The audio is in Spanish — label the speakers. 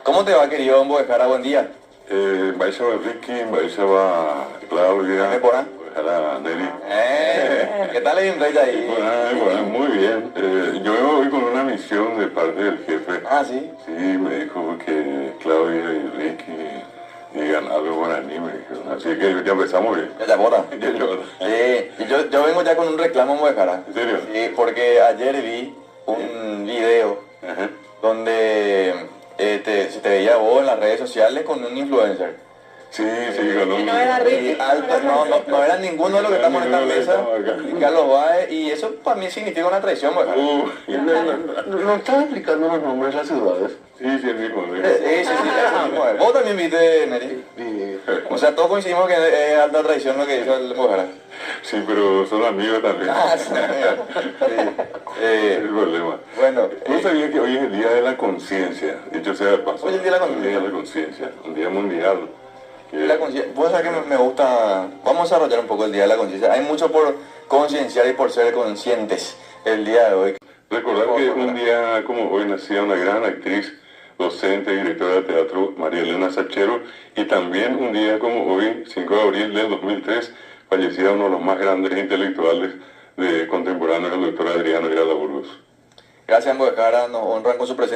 Speaker 1: ¿Cómo te va, querido Mbojara? Buen día.
Speaker 2: Baisaba Ricky, baisaba Claudia,
Speaker 1: ¿Me poran?
Speaker 2: baisaba Nelly.
Speaker 1: ¿Qué tal el rey ahí?
Speaker 2: Bueno, muy bien. Yo vengo hoy con una misión de parte del jefe.
Speaker 1: Ah, sí.
Speaker 2: Sí, me dijo que Claudia y Ricky digan algo guaraní, me dijo. Así que ya empezamos bien.
Speaker 1: Ya bota.
Speaker 2: Ya yo-
Speaker 1: Sí, yo vengo ya con un reclamo, Mbojara.
Speaker 2: ¿En serio?
Speaker 1: Sí, porque ayer vi un video
Speaker 2: Ajá.
Speaker 1: donde se te veía vos en las redes sociales con un influencer.
Speaker 2: Sí, con un...
Speaker 3: no era Ricky.
Speaker 1: Y no era ninguno de los que estamos en esta mesa. Y Carlos Báez, y eso para mí significa una traición, Mbojara.
Speaker 2: No estás explicando los nombres de las ciudades. Sí, el mismo.
Speaker 1: Sí, es el mismo. Vos también viste, Neri. O sea, todos coincidimos que es alta traición lo que hizo el Mbojara.
Speaker 2: Sí, pero son amigos también.
Speaker 1: Sí.
Speaker 2: Es el problema.
Speaker 1: Bueno,
Speaker 2: ¿No sabía que hoy es el Día de la Conciencia? Dicho sea de paso.
Speaker 1: Hoy es el Día de la Conciencia.
Speaker 2: El Día de la Conciencia, un día mundial.
Speaker 1: Vos sabés que me gusta, vamos a desarrollar un poco el Día de la Conciencia. Hay mucho por concienciar y por ser conscientes el día de hoy.
Speaker 2: Recordar que un día como hoy nacía una gran actriz, docente y directora de teatro, María Elena Sachero, y también un día como hoy, 5 de abril del 2003, fallecía uno de los más grandes intelectuales de contemporáneos, el doctor Adriano Irala Burgos.
Speaker 1: Gracias, Mbojara, nos honran con su presencia.